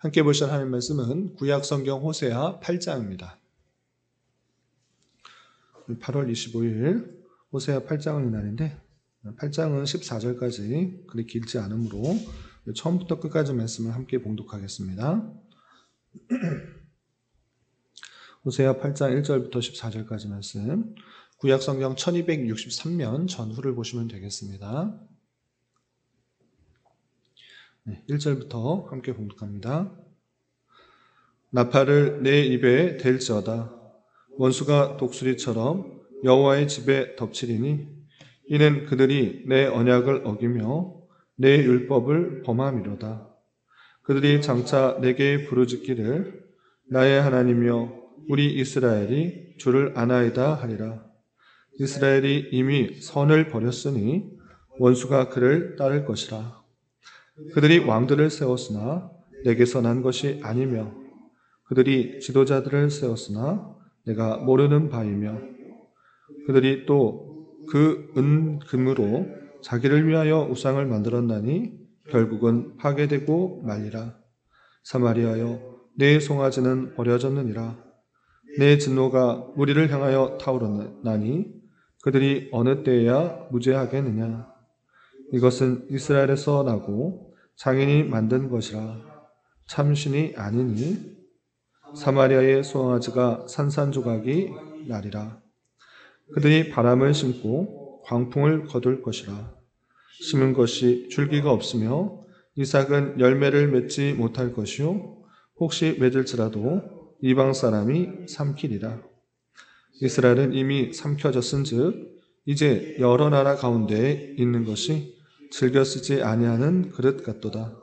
함께 보실 하나님 말씀은 구약성경 호세아 8장입니다. 8월 25일 호세아 8장을 날인데 8장은 14절까지 그리 길지 않으므로 처음부터 끝까지 말씀을 함께 봉독하겠습니다. 호세아 8장 1절부터 14절까지 말씀, 구약성경 1263면 전후를 보시면 되겠습니다. 1절부터 함께 봉독합니다. 나팔을 내 입에 댈지어다. 원수가 독수리처럼 여호와의 집에 덮치리니 이는 그들이 내 언약을 어기며 내 율법을 범함이로다. 그들이 장차 내게 부르짖기를 나의 하나님이여 우리 이스라엘이 주를 아나이다 하리라. 이스라엘이 이미 선을 버렸으니 원수가 그를 따를 것이라. 그들이 왕들을 세웠으나 내게서 난 것이 아니며 그들이 지도자들을 세웠으나 내가 모르는 바이며 그들이 또 그 은금으로 자기를 위하여 우상을 만들었나니 결국은 파괴되고 말리라. 사마리아여 내 송아지는 버려졌느니라. 내 진노가 무리를 향하여 타오르나니 그들이 어느 때에야 무죄하겠느냐. 이것은 이스라엘에서 나고 장인이 만든 것이라. 참신이 아니니 사마리아의 송아지가 산산조각이 나리라. 그들이 바람을 심고 광풍을 거둘 것이라. 심은 것이 줄기가 없으며 이삭은 열매를 맺지 못할 것이요 혹시 맺을지라도 이방 사람이 삼키리라. 이스라엘은 이미 삼켜졌은즉 이제 여러 나라 가운데에 있는 것이 즐겨 쓰지 아니하는 그릇 같도다.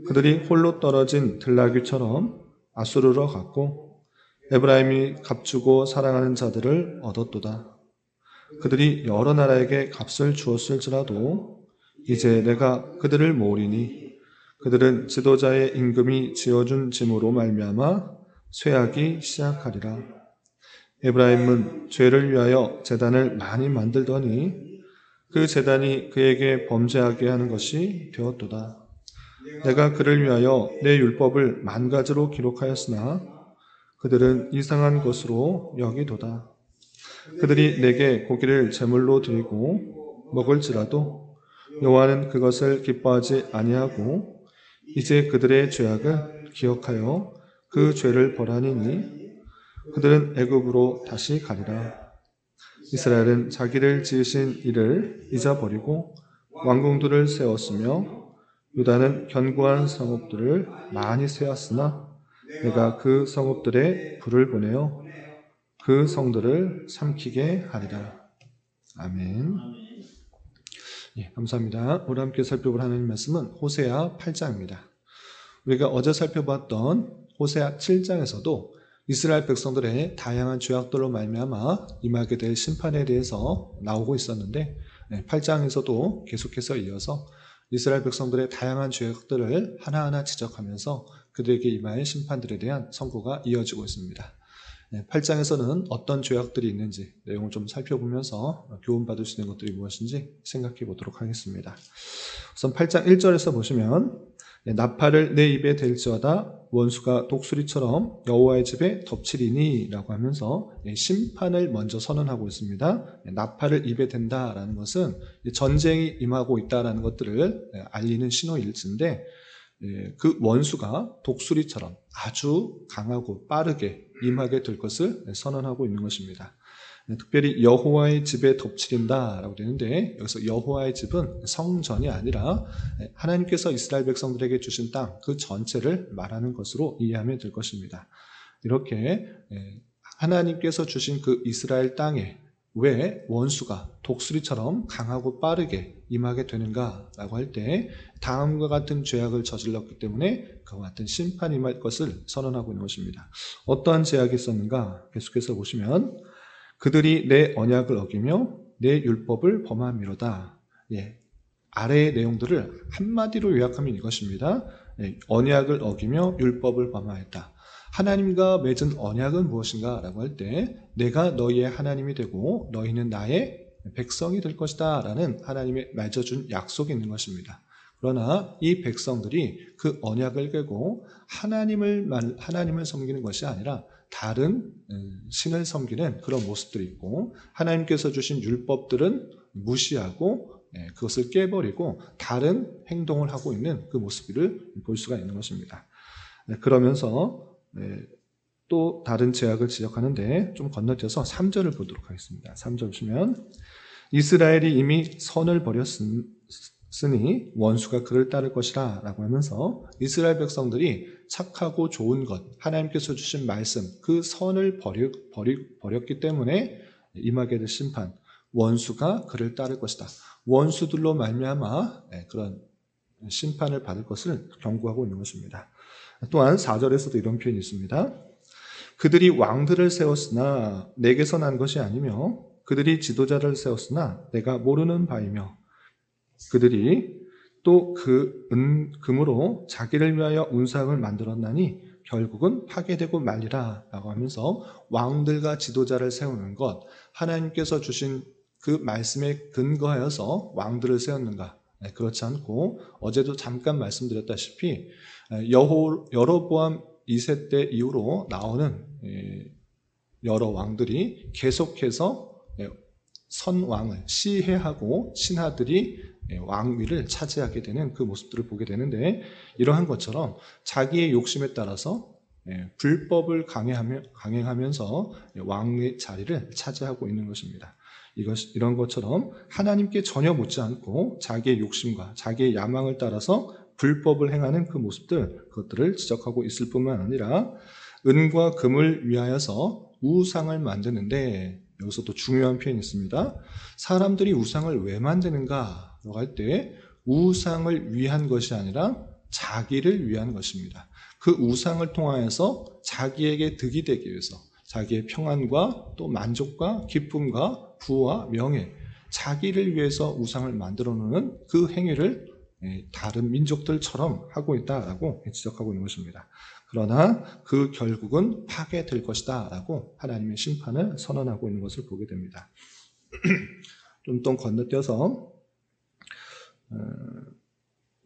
그들이 홀로 떨어진 들나귀처럼 아수르로 갔고 에브라임이 값주고 사랑하는 자들을 얻었도다. 그들이 여러 나라에게 값을 주었을지라도 이제 내가 그들을 모으리니 그들은 지도자의 임금이 지어준 짐으로 말미암아 쇠하기 시작하리라. 에브라임은 죄를 위하여 제단을 많이 만들더니 그 제단이 그에게 범죄하게 하는 것이 되었도다. 내가 그를 위하여 내 율법을 만 가지로 기록하였으나 그들은 이상한 것으로 여기도다. 그들이 내게 고기를 제물로 드리고 먹을지라도 여호와는 그것을 기뻐하지 아니하고 이제 그들의 죄악을 기억하여 그 죄를 벌하니니 그들은 애굽으로 다시 가리라. 이스라엘은 자기를 지으신 이를 잊어버리고 왕궁들을 세웠으며 유다는 견고한 성읍들을 많이 세웠으나 내가 그 성읍들에 불을 보내어 그 성들을 삼키게 하리라. 아멘. 예, 감사합니다. 오늘 함께 살펴볼 하나님 말씀은 호세아 8장입니다. 우리가 어제 살펴봤던 호세아 7장에서도 이스라엘 백성들의 다양한 죄악들로 말미암아 임하게 될 심판에 대해서 나오고 있었는데 8장에서도 계속해서 이어서 이스라엘 백성들의 다양한 죄악들을 하나하나 지적하면서 그들에게 임할 심판들에 대한 선고가 이어지고 있습니다. 8장에서는 어떤 죄악들이 있는지 내용을 좀 살펴보면서 교훈받을 수 있는 것들이 무엇인지 생각해 보도록 하겠습니다. 우선 8장 1절에서 보시면 나팔을 내 입에 댈지어다 원수가 독수리처럼 여호와의 집에 덮치리니 라고 하면서 심판을 먼저 선언하고 있습니다. 나팔을 입에 댄다라는 것은 전쟁이 임하고 있다라는 것들을 알리는 신호일지인데 그 원수가 독수리처럼 아주 강하고 빠르게 임하게 될 것을 선언하고 있는 것입니다. 특별히 여호와의 집에 덮치린다라고 되는데 여기서 여호와의 집은 성전이 아니라 하나님께서 이스라엘 백성들에게 주신 땅 그 전체를 말하는 것으로 이해하면 될 것입니다. 이렇게 하나님께서 주신 그 이스라엘 땅에 왜 원수가 독수리처럼 강하고 빠르게 임하게 되는가라고 할 때 다음과 같은 죄악을 저질렀기 때문에 그와 같은 심판이 임할 것을 선언하고 있는 것입니다. 어떠한 죄악이 있었는가 계속해서 보시면 그들이 내 언약을 어기며 내 율법을 범함이로다. 아래의 내용들을 한마디로 요약하면 이것입니다. 언약을 어기며 율법을 범하였다. 하나님과 맺은 언약은 무엇인가 라고 할 때 내가 너희의 하나님이 되고 너희는 나의 백성이 될 것이다 라는 하나님의 맺어준 약속이 있는 것입니다. 그러나 이 백성들이 그 언약을 깨고 하나님을 섬기는 것이 아니라 다른 신을 섬기는 그런 모습들이 있고, 하나님께서 주신 율법들은 무시하고 그것을 깨버리고 다른 행동을 하고 있는 그 모습을 볼 수가 있는 것입니다. 그러면서 또 다른 죄악을 지적하는데 좀 건너뛰어서 3절을 보도록 하겠습니다. 3절 보시면 이스라엘이 이미 선을 버렸으니 원수가 그를 따를 것이라 라고 하면서 이스라엘 백성들이 착하고 좋은 것, 하나님께서 주신 말씀, 그 선을 버렸기 때문에 임하게 될 심판, 원수가 그를 따를 것이다. 원수들로 말미암아 그런 심판을 받을 것을 경고하고 있는 것입니다. 또한 4절에서도 이런 표현이 있습니다. 그들이 왕들을 세웠으나 내게서 난 것이 아니며 그들이 지도자를 세웠으나 내가 모르는 바이며 그들이 또 그 금으로 자기를 위하여 운상을 만들었나니 결국은 파괴되고 말리라 라고 하면서 왕들과 지도자를 세우는 것, 하나님께서 주신 그 말씀에 근거하여서 왕들을 세웠는가? 그렇지 않고 어제도 잠깐 말씀드렸다시피 여로보암 2세 때 이후로 나오는 여러 왕들이 계속해서 선왕을 시해하고 신하들이 왕위를 차지하게 되는 그 모습들을 보게 되는데, 이러한 것처럼 자기의 욕심에 따라서 불법을 강행하면서 왕의 자리를 차지하고 있는 것입니다. 이런 것처럼 하나님께 전혀 묻지 않고 자기의 욕심과 자기의 야망을 따라서 불법을 행하는 그 모습들, 그것들을 지적하고 있을 뿐만 아니라 은과 금을 위하여서 우상을 만드는데, 여기서 또 중요한 표현이 있습니다. 사람들이 우상을 왜 만드는가 라고 할 때 우상을 위한 것이 아니라 자기를 위한 것입니다. 그 우상을 통하여서 자기에게 득이 되기 위해서 자기의 평안과 또 만족과 기쁨과 부와 명예, 자기를 위해서 우상을 만들어 놓는 그 행위를 다른 민족들처럼 하고 있다라고 지적하고 있는 것입니다. 그러나 그 결국은 파괴될 것이다 라고 하나님의 심판을 선언하고 있는 것을 보게 됩니다. 좀 더 건너뛰어서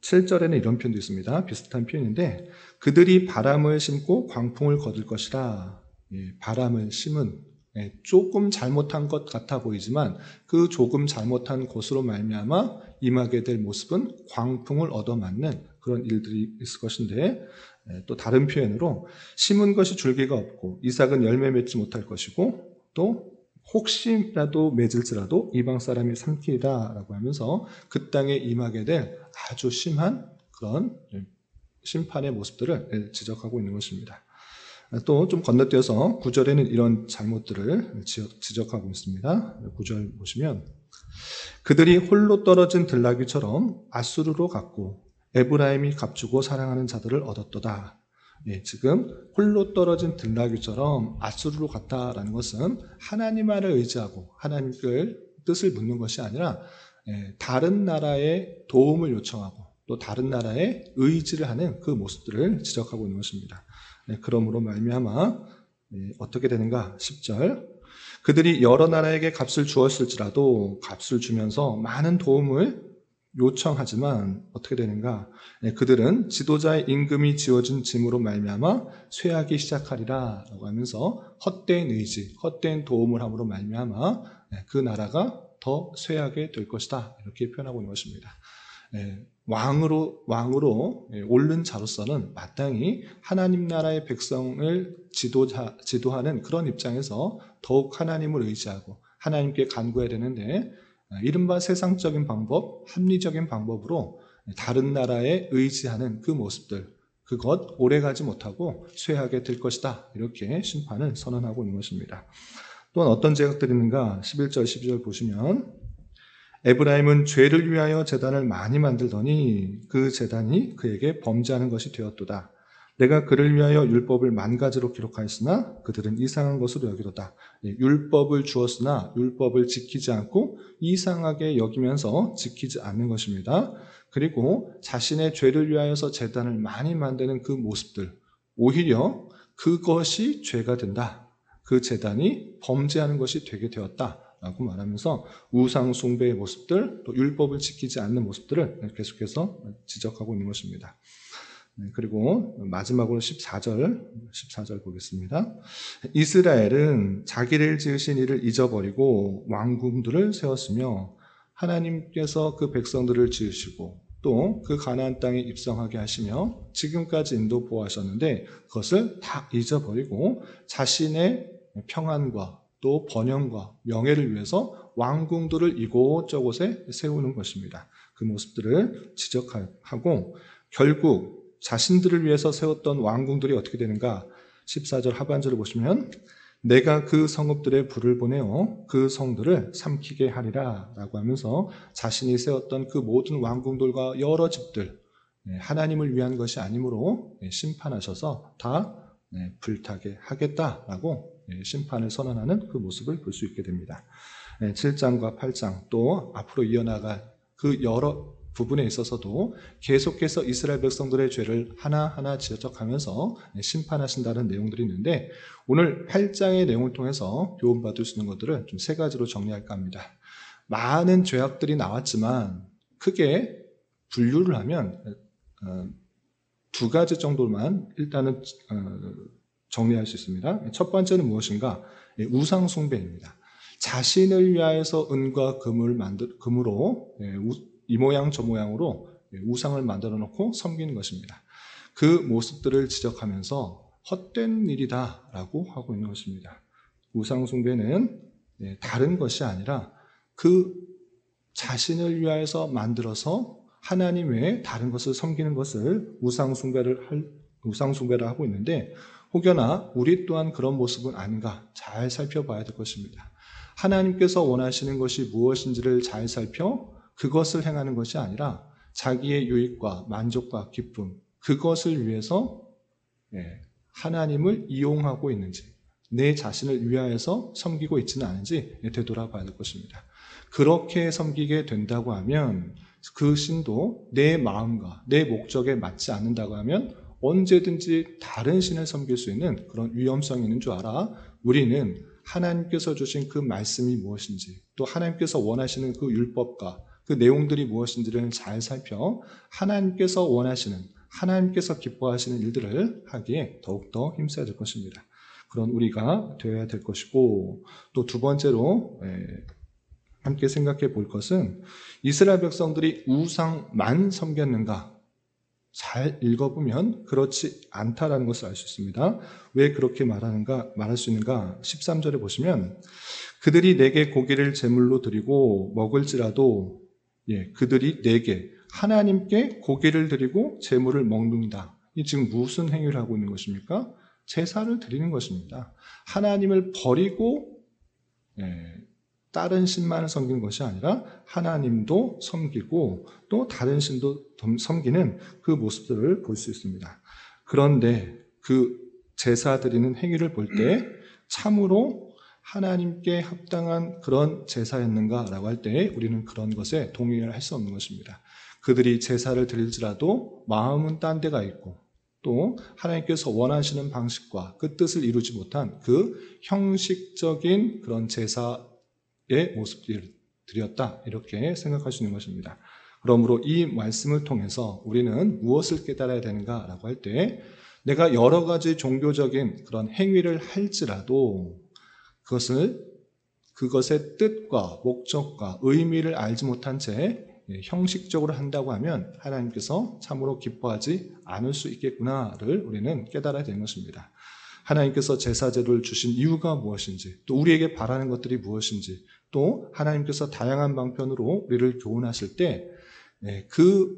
7절에는 이런 표현도 있습니다. 비슷한 표현인데 그들이 바람을 심고 광풍을 거둘 것이라. 바람을 심은 조금 잘못한 것 같아 보이지만 그 조금 잘못한 것으로 말미암아 임하게 될 모습은 광풍을 얻어맞는 그런 일들이 있을 것인데, 또 다른 표현으로 심은 것이 줄기가 없고 이삭은 열매 맺지 못할 것이고 또 혹시라도 맺을지라도 이방 사람이 삼키리라 라고 하면서 그 땅에 임하게 될 아주 심한 그런 심판의 모습들을 지적하고 있는 것입니다. 또 좀 건너뛰어서 9절에는 이런 잘못들을 지적하고 있습니다. 9절 보시면 그들이 홀로 떨어진 들나귀처럼 아수르로 갔고 에브라임이 값주고 사랑하는 자들을 얻었도다. 지금 홀로 떨어진 들나귀처럼 아수르로 갔다라는 것은 하나님만을 의지하고 하나님의 뜻을 묻는 것이 아니라 다른 나라의 도움을 요청하고 또 다른 나라에 의지를 하는 그 모습들을 지적하고 있는 것입니다. 그러므로 말미암아 어떻게 되는가? 10절 그들이 여러 나라에게 값을 주었을지라도 값을 주면서 많은 도움을 요청하지만 어떻게 되는가? 그들은 지도자의 임금이 지어준 짐으로 말미암아 쇠하기 시작하리라 라고 하면서 헛된 의지, 헛된 도움을 함으로 말미암아 그 나라가 더 쇠하게 될 것이다, 이렇게 표현하고 있는 것입니다. 왕으로 옳는 자로서는 마땅히 하나님 나라의 백성을 지도하는 그런 입장에서 더욱 하나님을 의지하고 하나님께 간구해야 되는데, 이른바 세상적인 방법, 합리적인 방법으로 다른 나라에 의지하는 그 모습들, 그것 오래가지 못하고 쇠하게 될 것이다, 이렇게 심판을 선언하고 있는 것입니다. 또한 어떤 제각들이 있는가? 11절, 12절 보시면 에브라임은 죄를 위하여 제단을 많이 만들더니 그 제단이 그에게 범죄하는 것이 되었도다. 내가 그를 위하여 율법을 10,000가지로 기록하였으나 그들은 이상한 것으로 여기로다. 율법을 주었으나 율법을 지키지 않고 이상하게 여기면서 지키지 않는 것입니다. 그리고 자신의 죄를 위하여서 제단을 많이 만드는 그 모습들, 오히려 그것이 죄가 된다. 그 제단이 범죄하는 것이 되게 되었다 라고 말하면서 우상 숭배의 모습들, 또 율법을 지키지 않는 모습들을 계속해서 지적하고 있는 것입니다. 그리고 마지막으로 14절 보겠습니다. 이스라엘은 자기를 지으신 이를 잊어버리고 왕궁들을 세웠으며 하나님께서 그 백성들을 지으시고 또 그 가나안 땅에 입성하게 하시며 지금까지 인도 보호하셨는데 그것을 다 잊어버리고 자신의 평안과 또 번영과 명예를 위해서 왕궁들을 이곳저곳에 세우는 것입니다. 그 모습들을 지적하고 결국 자신들을 위해서 세웠던 왕궁들이 어떻게 되는가? 14절 하반절을 보시면 내가 그 성읍들에 불을 보내어 그 성들을 삼키게 하리라 라고 하면서 자신이 세웠던 그 모든 왕궁들과 여러 집들, 하나님을 위한 것이 아니므로 심판하셔서 다 불타게 하겠다라고 심판을 선언하는 그 모습을 볼 수 있게 됩니다. 7장과 8장 또 앞으로 이어나갈 그 여러 부분에 있어서도 계속해서 이스라엘 백성들의 죄를 하나하나 지적하면서 심판하신다는 내용들이 있는데 오늘 8장의 내용을 통해서 교훈받을 수 있는 것들을 좀 세 가지로 정리할까 합니다. 많은 죄악들이 나왔지만 크게 분류를 하면 두 가지 정도만 일단은 정리할 수 있습니다. 첫 번째는 무엇인가? 우상 숭배입니다. 자신을 위하여서 은과 금으로 이 모양 저 모양으로 우상을 만들어 놓고 섬기는 것입니다. 그 모습들을 지적하면서 헛된 일이다라고 하고 있는 것입니다. 우상 숭배는 다른 것이 아니라 그 자신을 위하여서 만들어서 하나님 외에 다른 것을 섬기는 것을 우상 숭배를 하고 있는데 혹여나 우리 또한 그런 모습은 아닌가 잘 살펴봐야 될 것입니다. 하나님께서 원하시는 것이 무엇인지를 잘 살펴 그것을 행하는 것이 아니라 자기의 유익과 만족과 기쁨 그것을 위해서 하나님을 이용하고 있는지 내 자신을 위하여서 섬기고 있지는 않은지 되돌아봐야 될 것입니다. 그렇게 섬기게 된다고 하면 그 신도 내 마음과 내 목적에 맞지 않는다고 하면 언제든지 다른 신을 섬길 수 있는 그런 위험성이 있는 줄 알아. 우리는 하나님께서 주신 그 말씀이 무엇인지 또 하나님께서 원하시는 그 율법과 그 내용들이 무엇인지를 잘 살펴 하나님께서 원하시는 하나님께서 기뻐하시는 일들을 하기에 더욱더 힘써야 될 것입니다. 그런 우리가 되어야 될 것이고 또 두 번째로 함께 생각해 볼 것은 이스라엘 백성들이 우상만 섬겼는가? 잘 읽어보면 그렇지 않다라는 것을 알 수 있습니다. 왜 그렇게 말할 수 있는가? 13절에 보시면 그들이 내게 고기를 제물로 드리고 먹을지라도 그들이 내게 하나님께 고기를 드리고 제물을 먹는다. 이 지금 무슨 행위를 하고 있는 것입니까? 제사를 드리는 것입니다. 하나님을 버리고 다른 신만을 섬기는 것이 아니라 하나님도 섬기고 또 다른 신도 섬기는 그 모습들을 볼 수 있습니다. 그런데 그 제사 드리는 행위를 볼 때 참으로 하나님께 합당한 그런 제사였는가라고 할 때 우리는 그런 것에 동의를 할 수 없는 것입니다. 그들이 제사를 드릴지라도 마음은 딴 데가 있고 또 하나님께서 원하시는 방식과 그 뜻을 이루지 못한 그 형식적인 그런 제사의 모습들을 드렸다 이렇게 생각할 수 있는 것입니다. 그러므로 이 말씀을 통해서 우리는 무엇을 깨달아야 되는가라고 할 때 내가 여러 가지 종교적인 그런 행위를 할지라도 그것의 뜻과 목적과 의미를 알지 못한 채 형식적으로 한다고 하면 하나님께서 참으로 기뻐하지 않을 수 있겠구나를 우리는 깨달아야 되는 것입니다. 하나님께서 제사제를 주신 이유가 무엇인지 또 우리에게 바라는 것들이 무엇인지 또 하나님께서 다양한 방편으로 우리를 교훈하실 때 그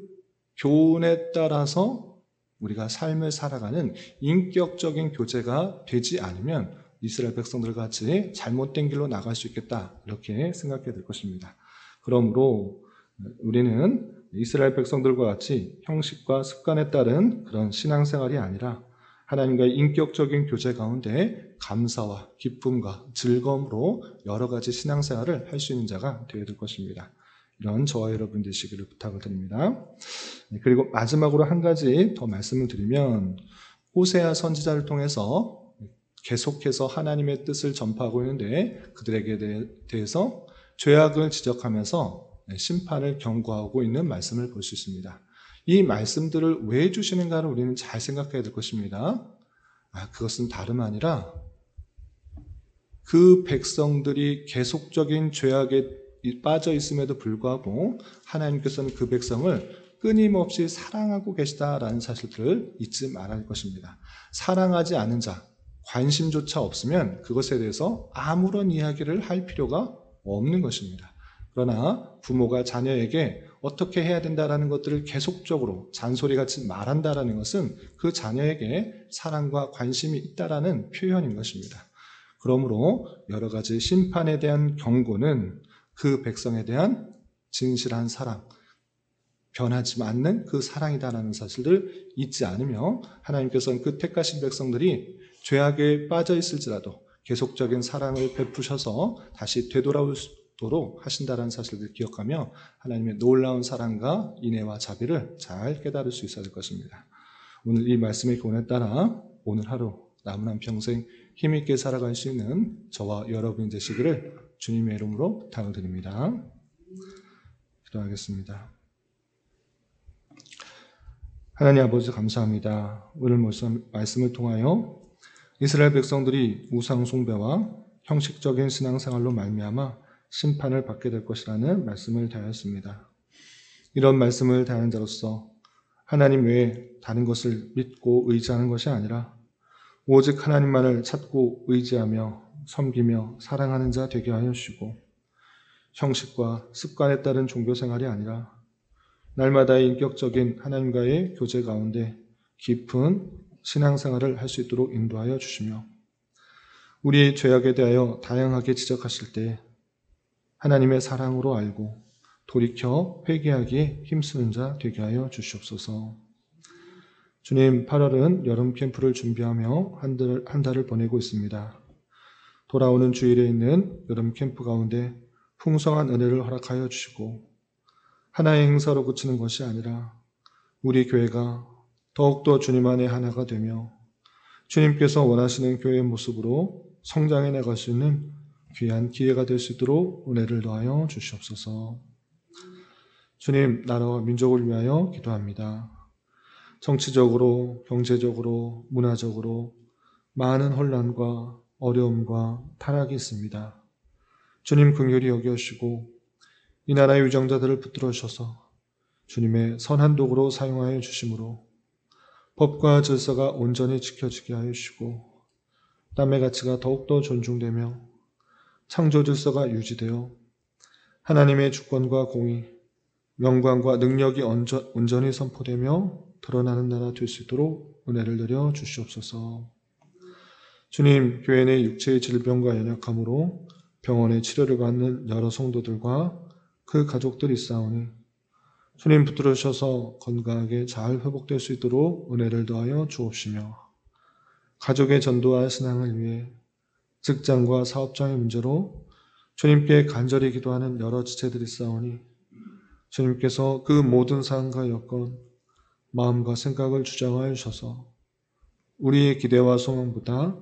교훈에 따라서 우리가 삶을 살아가는 인격적인 교제가 되지 않으면 이스라엘 백성들 같이 잘못된 길로 나갈 수 있겠다 이렇게 생각해야 될 것입니다. 그러므로 우리는 이스라엘 백성들과 같이 형식과 습관에 따른 그런 신앙생활이 아니라 하나님과의 인격적인 교제 가운데 감사와 기쁨과 즐거움으로 여러 가지 신앙생활을 할 수 있는 자가 되어야 될 것입니다. 이런 저와 여러분 되시기를 부탁을 드립니다. 그리고 마지막으로 한 가지 더 말씀을 드리면 호세아 선지자를 통해서 계속해서 하나님의 뜻을 전파하고 있는데 그들에게 대해서 죄악을 지적하면서 심판을 경고하고 있는 말씀을 볼 수 있습니다. 이 말씀들을 왜 주시는가를 우리는 잘 생각해야 될 것입니다. 그것은 다름 아니라 그 백성들이 계속적인 죄악에 빠져 있음에도 불구하고 하나님께서는 그 백성을 끊임없이 사랑하고 계시다라는 사실들을 잊지 말아야 할 것입니다. 사랑하지 않은 자, 관심조차 없으면 그것에 대해서 아무런 이야기를 할 필요가 없는 것입니다. 그러나 부모가 자녀에게 어떻게 해야 된다라는 것들을 계속적으로 잔소리같이 말한다라는 것은 그 자녀에게 사랑과 관심이 있다라는 표현인 것입니다. 그러므로 여러 가지 심판에 대한 경고는 그 백성에 대한 진실한 사랑, 변하지 않는 그 사랑이다라는 사실을 잊지 않으며 하나님께서는 그 택하신 백성들이 죄악에 빠져 있을지라도 계속적인 사랑을 베푸셔서 다시 되돌아오도록 하신다는 사실을 기억하며 하나님의 놀라운 사랑과 인애와 자비를 잘 깨달을 수 있어야 될 것입니다. 오늘 이 말씀의 교훈에 따라 오늘 하루 남은 한 평생 힘있게 살아갈 수 있는 저와 여러분이 되시기를 주님의 이름으로 부탁을 드립니다. 기도하겠습니다. 하나님 아버지 감사합니다. 오늘 말씀을 통하여 이스라엘 백성들이 우상 숭배와 형식적인 신앙생활로 말미암아 심판을 받게 될 것이라는 말씀을 대하였습니다. 이런 말씀을 대하는 자로서 하나님 외에 다른 것을 믿고 의지하는 것이 아니라 오직 하나님만을 찾고 의지하며 섬기며 사랑하는 자 되게 하여 주시고 형식과 습관에 따른 종교생활이 아니라 날마다의 인격적인 하나님과의 교제 가운데 깊은 신앙생활을 할 수 있도록 인도하여 주시며 우리의 죄악에 대하여 다양하게 지적하실 때 하나님의 사랑으로 알고 돌이켜 회개하기에 힘쓰는 자 되게 하여 주시옵소서. 주님, 8월은 여름 캠프를 준비하며 한 달을 보내고 있습니다. 돌아오는 주일에 있는 여름 캠프 가운데 풍성한 은혜를 허락하여 주시고 하나의 행사로 그치는 것이 아니라 우리 교회가 더욱더 주님 안에 하나가 되며 주님께서 원하시는 교회의 모습으로 성장해 나갈 수 있는 귀한 기회가 될 수 있도록 은혜를 더하여 주시옵소서. 주님, 나라와 민족을 위하여 기도합니다. 정치적으로, 경제적으로, 문화적으로 많은 혼란과 어려움과 타락이 있습니다. 주님 긍휼히 여겨주시고 이 나라의 위정자들을 붙들어 주셔서 주님의 선한 도구로 사용하여 주심으로 법과 질서가 온전히 지켜지게 하여 주시고 땀의 가치가 더욱더 존중되며 창조 질서가 유지되어 하나님의 주권과 공의, 영광과 능력이 온전히 선포되며 드러나는 나라 될 수 있도록 은혜를 내려 주시옵소서. 주님, 교회 내 육체의 질병과 연약함으로 병원에 치료를 받는 여러 성도들과 그 가족들이 있사오니 주님 붙들어 주셔서 건강하게 잘 회복될 수 있도록 은혜를 더하여 주옵시며 가족의 전도와 신앙을 위해 직장과 사업장의 문제로 주님께 간절히 기도하는 여러 지체들이 있사오니 주님께서 그 모든 사항과 여건, 마음과 생각을 주장하여 주셔서 우리의 기대와 소망보다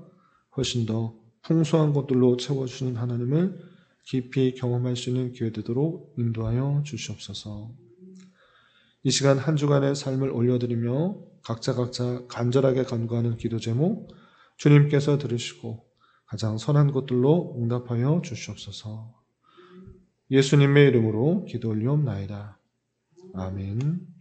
훨씬 더 풍성한 것들로 채워주시는 하나님을 깊이 경험할 수 있는 기회 되도록 인도하여 주시옵소서. 이 시간 한 주간의 삶을 올려드리며 각자 간절하게 간구하는 기도 제목 주님께서 들으시고 가장 선한 것들로 응답하여 주시옵소서. 예수님의 이름으로 기도 올리옵나이다. 아멘.